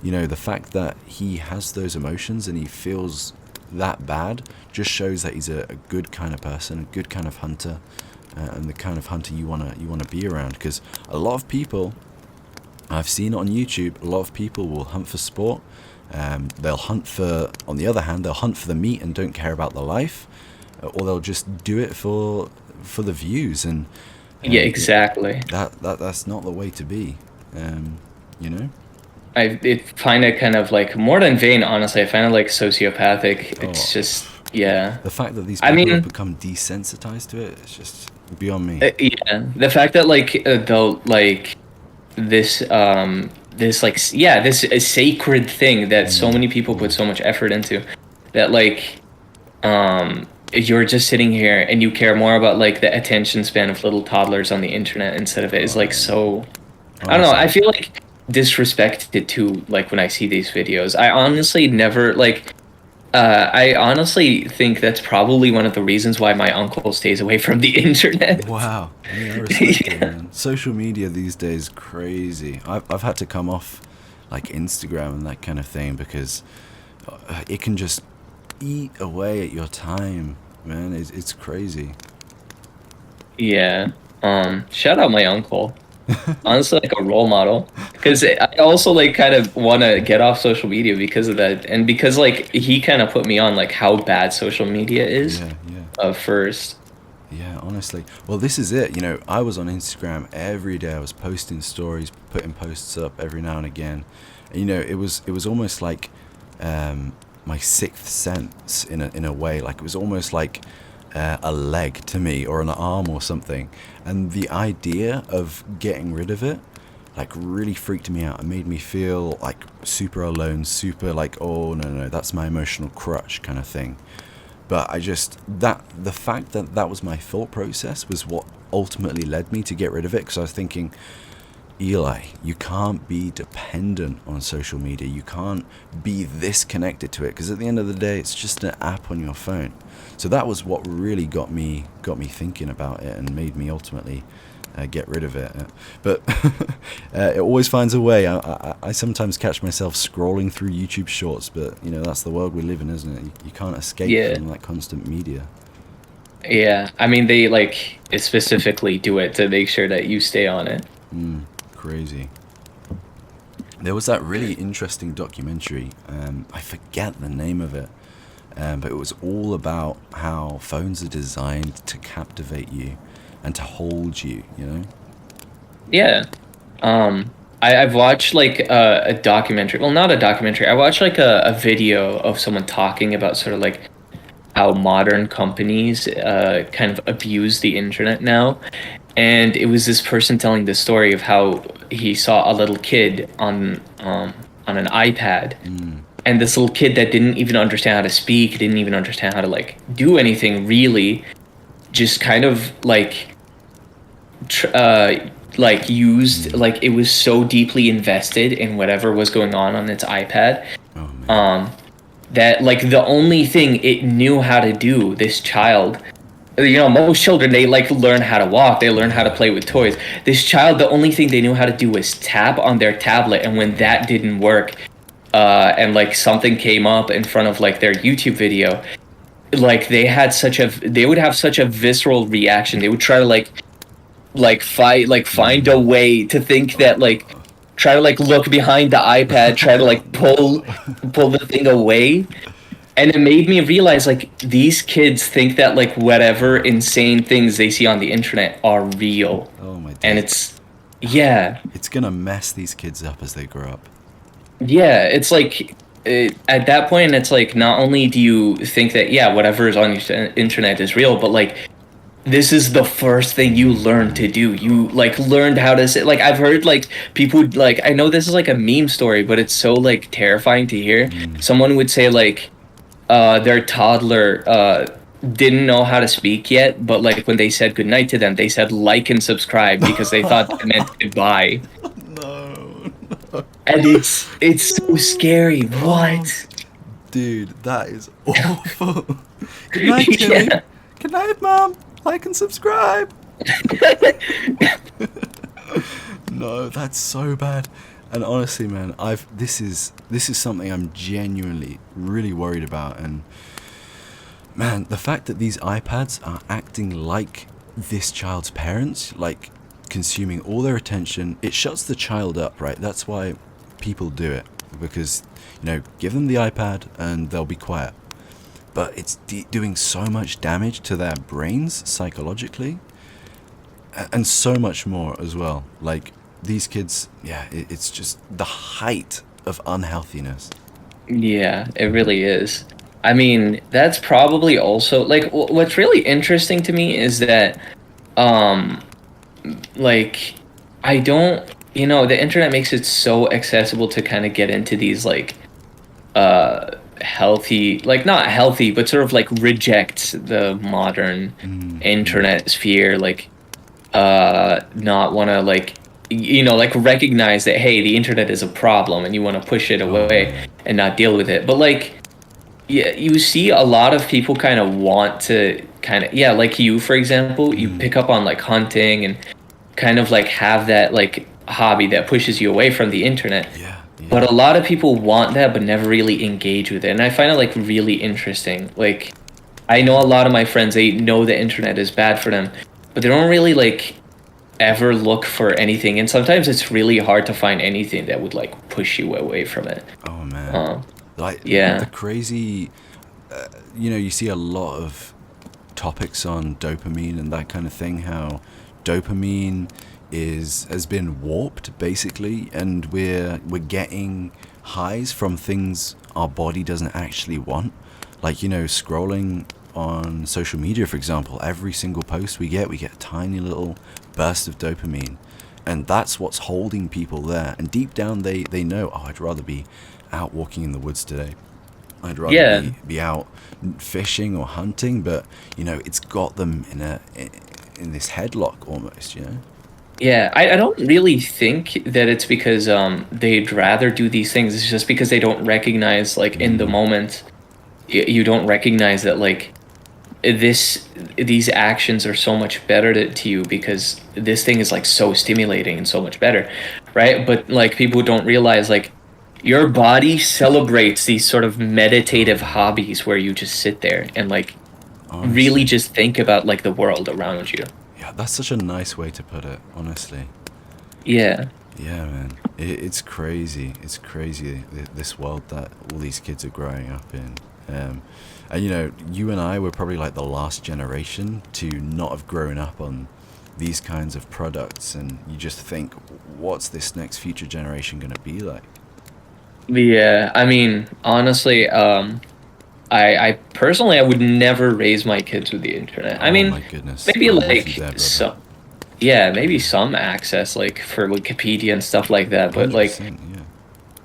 Speaker 1: you know, the fact that he has those emotions and he feels that bad just shows that he's a good kind of person, a good kind of hunter, and the kind of hunter you wanna be around. Because a lot of people I've seen it on YouTube. A lot of people will hunt for sport. They'll hunt for, on the other hand, they'll hunt for the meat and don't care about the life, or they'll just do it for the views. And
Speaker 2: Yeah, exactly.
Speaker 1: that's not the way to be. You know.
Speaker 2: I find it kind of like more than vain. Honestly, I find it like sociopathic. It's just yeah.
Speaker 1: The fact that these
Speaker 2: I
Speaker 1: people have
Speaker 2: mean,
Speaker 1: become desensitized to it, it's just beyond me.
Speaker 2: yeah, the fact that like they'll like this this like yeah, this a sacred thing that so many people put so much effort into, that like you're just sitting here and you care more about like the attention span of little toddlers on the internet instead of it is like so. I don't know. I feel like disrespected too. Like when I see these videos, I honestly never like. I honestly think that's probably one of the reasons why my uncle stays away from the internet.
Speaker 1: Wow. Yeah, I respect it, man. Social media these days, crazy. I've had to come off like Instagram and that kind of thing because it can just eat away at your time, man. It's crazy.
Speaker 2: Yeah. Shout out my uncle. Honestly, like a role model, because I also like kind of want to get off social media because of that, and because like he kind of put me on like how bad social media is.
Speaker 1: Yeah.
Speaker 2: First.
Speaker 1: Yeah, honestly. Well, this is it. You know, I was on Instagram every day. I was posting stories, putting posts up every now and again. And, you know, it was almost like my sixth sense in a way. Like it was almost like a leg to me, or an arm or something. And the idea of getting rid of it like really freaked me out. It made me feel like super alone, super like, oh no, that's my emotional crutch kind of thing. But the fact that that was my thought process was what ultimately led me to get rid of it, because I was thinking, Eli, you can't be dependent on social media. You can't be this connected to it, because at the end of the day, it's just an app on your phone. So that was what really got me thinking about it and made me ultimately get rid of it. But it always finds a way. I sometimes catch myself scrolling through YouTube Shorts, but you know, that's the world we live in, isn't it? You can't escape from that constant media.
Speaker 2: Yeah, I mean they like specifically do it to make sure that you stay on it.
Speaker 1: Crazy. There was that really interesting documentary. I forget the name of it. But it was all about how phones are designed to captivate you and to hold you, you know?
Speaker 2: Yeah. I've watched like a documentary. Well, not a documentary. I watched like a video of someone talking about sort of like how modern companies kind of abuse the internet now. And it was this person telling the story of how he saw a little kid on an iPad. And this little kid that didn't even understand how to speak, didn't even understand how to like do anything really, just kind of like used, like it was so deeply invested in whatever was going on its iPad. That like the only thing it knew how to do, this child, you know, most children, they like learn how to walk, they learn how to play with toys. This child, the only thing they knew how to do was tap on their tablet, and when that didn't work, and like something came up in front of like their YouTube video, like they would have such a visceral reaction. They would try to find a way to think that like, try to like look behind the iPad, try to like pull the thing away. And it made me realize like these kids think that like whatever insane things they see on the internet are real.
Speaker 1: Oh my God.
Speaker 2: And it's
Speaker 1: gonna mess these kids up as they grow up.
Speaker 2: Yeah, it's like at that point, it's like not only do you think that whatever is on your internet is real, but like this is the first thing you learned to do. You like learned how to say, like I've heard like people like, I know this is like a meme story, but it's so like terrifying to hear. Someone would say like their toddler didn't know how to speak yet, but like when they said goodnight to them, they said like and subscribe because they thought it meant goodbye. And it's so scary. What?
Speaker 1: Dude, that is awful. Good night, Tilly.
Speaker 2: Yeah.
Speaker 1: Good night, Mom. Like and subscribe. No, that's so bad. And honestly, man, this is something I'm genuinely really worried about. And man, the fact that these iPads are acting like this child's parents, like consuming all their attention. It shuts the child up, right? That's why people do it, because, give them the iPad and they'll be quiet. But it's doing so much damage to their brains psychologically, and so much more as well. Like, these kids, it's just the height of unhealthiness.
Speaker 2: Yeah, it really is. I mean, that's probably also like what's really interesting to me is that like I don't, the internet makes it so accessible to kind of get into these like healthy, like not healthy, but sort of like reject the modern internet sphere, like not want to like like recognize that, hey, the internet is a problem and you want to push it away and not deal with it. But like, yeah, you see a lot of people kind of want to like you, for example, you pick up on like hunting and kind of like have that like hobby that pushes you away from the internet.
Speaker 1: Yeah.
Speaker 2: But a lot of people want that but never really engage with it. And I find it like really interesting. Like, I know a lot of my friends, they know the internet is bad for them, but they don't really like ever look for anything. And sometimes it's really hard to find anything that would like push you away from it.
Speaker 1: Oh man. The crazy, you see a lot of topics on dopamine and that kind of thing, how dopamine has been warped basically, and we're getting highs from things our body doesn't actually want. Like, scrolling on social media, for example, every single post we get a tiny little burst of dopamine, and that's what's holding people there. And deep down they know, I'd rather be out walking in the woods today, I'd rather be out fishing or hunting, but it's got them in this headlock almost.
Speaker 2: Yeah, I don't really think that it's because they'd rather do these things. It's just because they don't recognize, like, in the moment, you don't recognize that, like, these actions are so much better to you because this thing is, like, so stimulating and so much better, right? But, like, people don't realize, like, your body celebrates these sort of meditative hobbies where you just sit there and, like, honestly, really just think about, like, the world around you.
Speaker 1: Yeah, that's such a nice way to put it, honestly.
Speaker 2: Yeah.
Speaker 1: Yeah, man. It's crazy. It's crazy, this world that all these kids are growing up in. And, you and I were probably like the last generation to not have grown up on these kinds of products. And you just think, what's this next future generation going to be like?
Speaker 2: Yeah, I mean, honestly, I personally, I would never raise my kids with the internet. I mean,
Speaker 1: my goodness.
Speaker 2: maybe like maybe some access like for Wikipedia and stuff like that, but like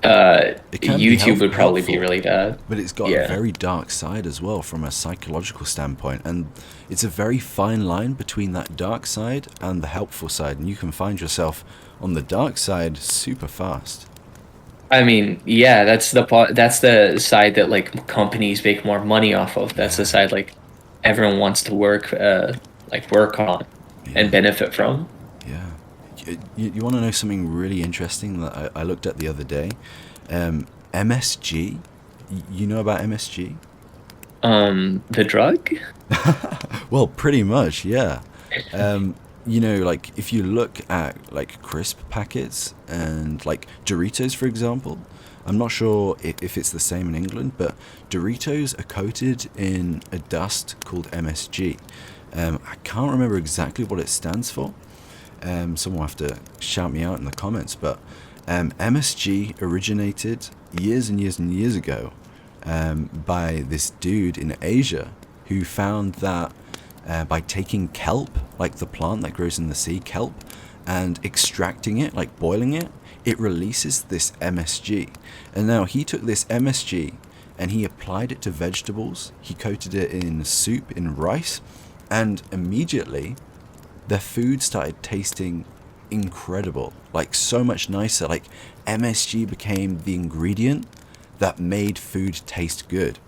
Speaker 2: YouTube would probably be really bad.
Speaker 1: But it's got a very dark side as well from a psychological standpoint, and it's a very fine line between that dark side and the helpful side, and you can find yourself on the dark side super fast.
Speaker 2: I mean, yeah, that's the side that like companies make more money off of. That's the side like everyone wants to work on and benefit from.
Speaker 1: Yeah. You want to know something really interesting that I looked at the other day? MSG. You know about MSG?
Speaker 2: The drug?
Speaker 1: Well, pretty much, yeah. Like if you look at like crisp packets and like Doritos, for example, I'm not sure if it's the same in England, but Doritos are coated in a dust called MSG. I can't remember exactly what it stands for. Someone will have to shout me out in the comments, but MSG originated years and years and years ago by this dude in Asia who found that by taking kelp, like the plant that grows in the sea, kelp, and extracting it, like boiling it, it releases this MSG. And now he took this MSG and he applied it to vegetables. He coated it in soup, in rice, and immediately their food started tasting incredible, like so much nicer. Like MSG became the ingredient that made food taste good.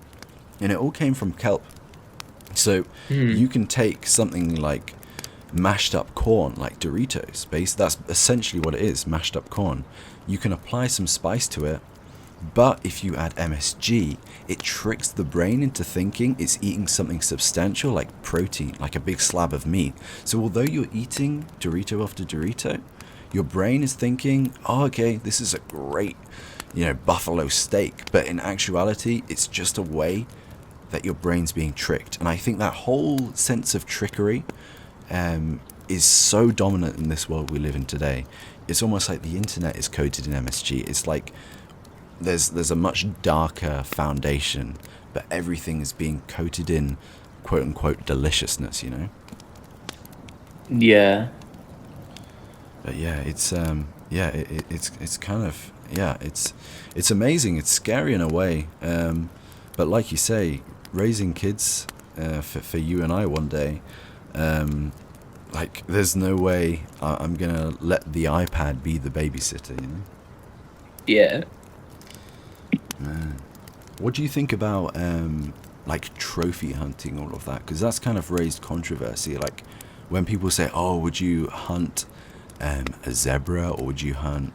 Speaker 1: And it all came from kelp. So you can take something like mashed up corn, like Doritos, that's essentially what it is, mashed up corn. You can apply some spice to it, But if you add MSG, it tricks the brain into thinking it's eating something substantial like protein, like a big slab of meat. So although you're eating Dorito after Dorito, your brain is thinking, oh, okay, this is a great, buffalo steak. But in actuality, it's just a way that your brain's being tricked. And I think that whole sense of trickery is so dominant in this world we live in today. It's almost like the internet is coated in MSG. It's like there's a much darker foundation, but everything is being coated in quote unquote deliciousness,
Speaker 2: Yeah.
Speaker 1: But yeah, it's it's kind of, it's amazing. It's scary in a way, but like you say, raising kids for you and I one day, like there's no way I'm gonna let the iPad be the babysitter,
Speaker 2: Yeah.
Speaker 1: Man. What do you think about like trophy hunting, all of that? Because that's kind of raised controversy. Like when people say, "Oh, would you hunt a zebra or would you hunt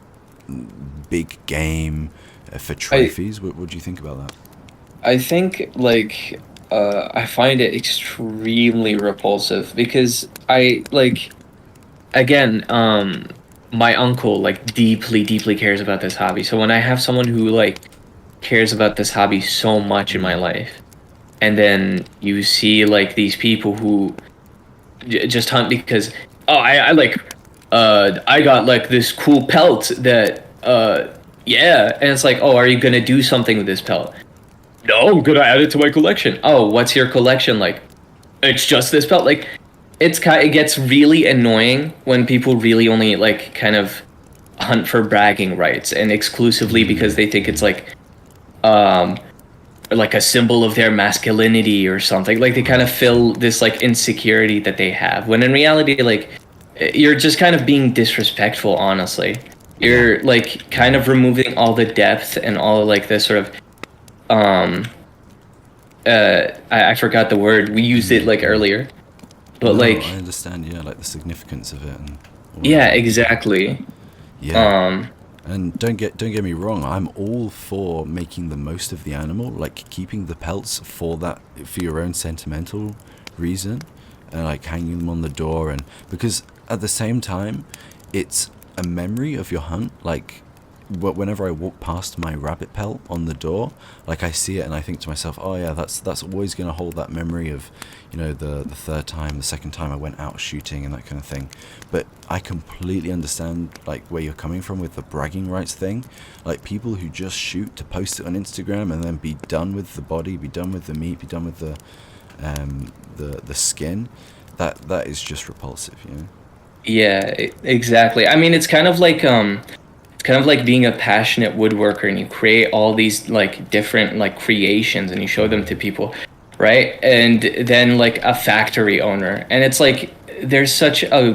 Speaker 1: big game for trophies?" What do you think about that?
Speaker 2: I think I find it extremely repulsive because again, my uncle deeply cares about this hobby. So when I have someone who cares about this hobby so much in my life, and then you see these people who just hunt because I got this cool pelt that yeah, and it's oh, are you gonna do something with this pelt? No, I'm gonna add it to my collection. Oh, what's your collection like? It's just this pelt. It gets really annoying when people really only kind of hunt for bragging rights and exclusively because they think it's a symbol of their masculinity or something. They kind of feel this insecurity that they have, when in reality you're just kind of being disrespectful, honestly. You're kind of removing all the depth and all this sort of I forgot the word. We used it earlier. But
Speaker 1: no, I understand, the significance of it and
Speaker 2: yeah, exactly.
Speaker 1: Yeah. And don't get me wrong, I'm all for making the most of the animal, keeping the pelts for your own sentimental reason, and hanging them on the door, and because at the same time, it's a memory of your hunt. Whenever I walk past my rabbit pelt on the door, I see it and I think to myself, oh yeah, that's always going to hold that memory of, the third time, the second time I went out shooting and that kind of thing. But I completely understand where you're coming from with the bragging rights thing. People who just shoot to post it on Instagram and then be done with the body, be done with the meat, be done with the skin. That is just repulsive,
Speaker 2: Yeah, exactly. I mean, it's kind of like being a passionate woodworker and you create all these different creations and you show them to people, right? And then a factory owner, and it's there's such a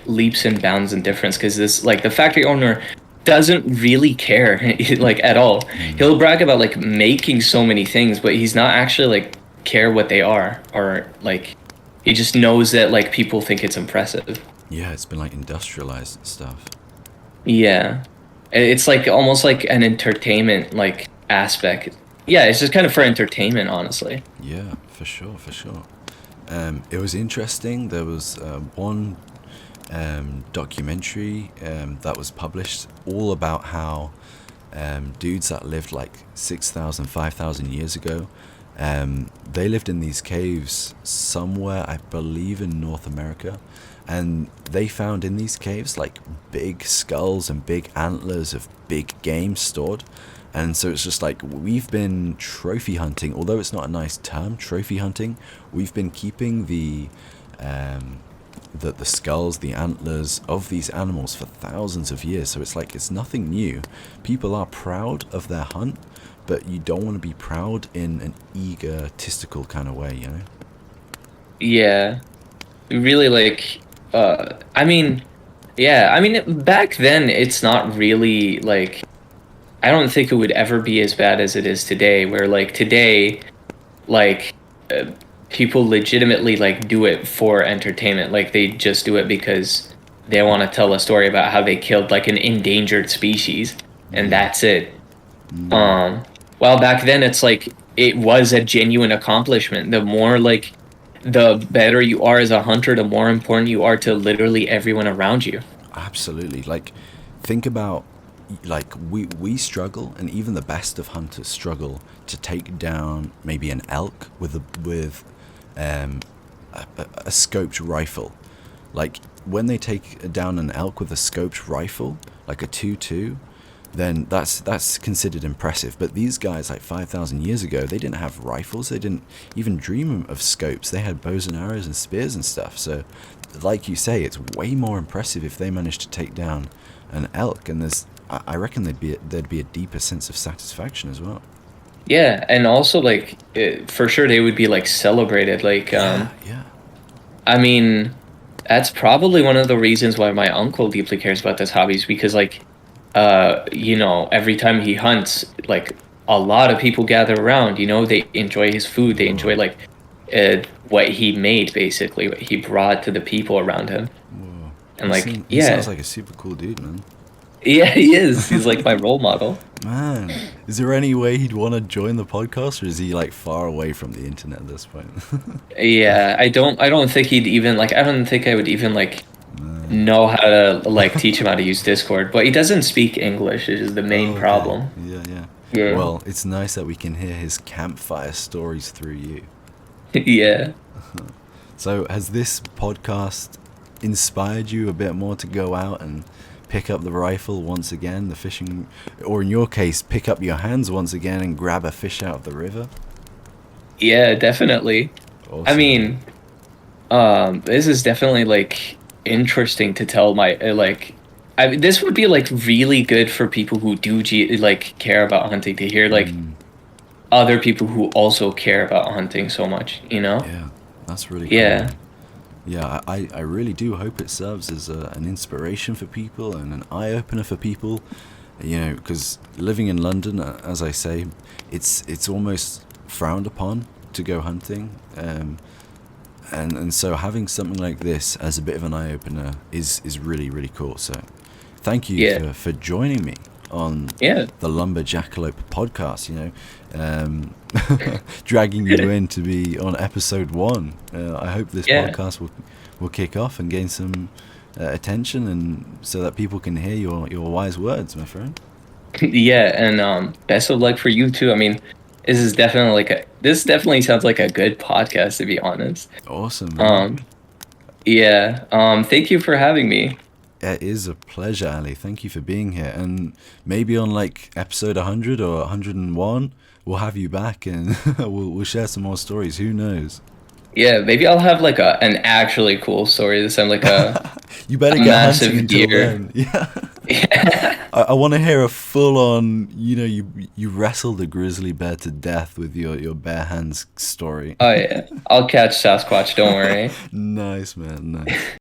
Speaker 2: leaps and bounds in difference, because this the factory owner doesn't really care at all. He'll brag about making so many things, but he's not actually care what they are, or he just knows that people think it's impressive.
Speaker 1: Yeah, it's been industrialized and stuff.
Speaker 2: Yeah. It's almost an entertainment aspect. Yeah, it's just kind of for entertainment, honestly.
Speaker 1: Yeah, for sure. It was interesting. There was one documentary that was published all about how dudes that lived 6,000, 5,000 years ago, they lived in these caves somewhere, I believe in North America. And they found in these caves big skulls and big antlers of big game stored. And so it's just we've been trophy hunting, although it's not a nice term, trophy hunting. We've been keeping the skulls, the antlers of these animals for thousands of years. So it's it's nothing new. People are proud of their hunt, but you don't want to be proud in an egotistical kind of way,
Speaker 2: Yeah. Really I mean, yeah, I mean, back then it's not really I don't think it would ever be as bad as it is today, where today people legitimately do it for entertainment. They just do it because they want to tell a story about how they killed an endangered species, and that's it. Well, back then it's like it was a genuine accomplishment. The more like the better you are as a hunter, the more important you are to literally everyone around you.
Speaker 1: Absolutely. Like, think about, like, we struggle, and even the best of hunters struggle to take down maybe an elk with a scoped rifle. Like, when they take down an elk with a scoped rifle, like a 2.2, then that's considered impressive. But these guys, like 5,000 years ago, they didn't have rifles. They didn't even dream of scopes. They had bows and arrows and spears and stuff. So, like you say, it's way more impressive if they managed to take down an elk. And I reckon there'd be a deeper sense of satisfaction as well.
Speaker 2: Yeah, and also like for sure they would be like celebrated. Like,
Speaker 1: Yeah.
Speaker 2: I mean, that's probably one of the reasons why my uncle deeply cares about this hobby is because like, you know, every time he hunts, like a lot of people gather around. You know, they enjoy his food. They enjoy like what he made, basically, what he brought to the people around him.
Speaker 1: Whoa.
Speaker 2: And like,
Speaker 1: He sounds like a super cool dude, man.
Speaker 2: Yeah, he is. He's like my role model.
Speaker 1: Man, is there any way he'd want to join the podcast, or is he like far away from the internet at this point?
Speaker 2: Yeah, I don't think he'd even like. I don't think I would even like know how to like teach him how to use Discord. But he doesn't speak English, which is the main
Speaker 1: Okay.
Speaker 2: problem.
Speaker 1: Yeah. Well, it's nice that we can hear his campfire stories through you.
Speaker 2: Yeah.
Speaker 1: So, has this podcast inspired you a bit more to go out and pick up the rifle once again, the fishing, or in your case, pick up your hands once again and grab a fish out of the river?
Speaker 2: Yeah, definitely.
Speaker 1: Awesome.
Speaker 2: I mean, this is definitely like interesting to tell my this would be like really good for people who do like care about hunting to hear like other people who also care about hunting so much, you know?
Speaker 1: Yeah, that's really cool.
Speaker 2: Yeah.
Speaker 1: Yeah, I really do hope it serves as an inspiration for people and an eye-opener for people, you know, because living in London, as I say, it's almost frowned upon to go hunting, and so having something like this as a bit of an eye-opener is really, really cool. So thank you for joining me on the Lumber Jackalope podcast, you know, dragging you in to be on episode 1. I hope this podcast will kick off and gain some attention, and so that people can hear your wise words, my friend.
Speaker 2: Yeah, and best of luck for you too. I mean, this definitely sounds like a good podcast, to be honest.
Speaker 1: Awesome, man.
Speaker 2: Thank you for having me.
Speaker 1: It is a pleasure, Ali. Thank you for being here. And maybe on like episode 100 or 101, we'll have you back and we'll share some more stories. Who knows?
Speaker 2: Yeah, maybe I'll have like an actually cool story this time, like a
Speaker 1: you better get hunting until then. Yeah. I want to hear a full-on, you know, you wrestled a grizzly bear to death with your bare hands story.
Speaker 2: Oh yeah, I'll catch Sasquatch. Don't worry.
Speaker 1: Nice, man. Nice.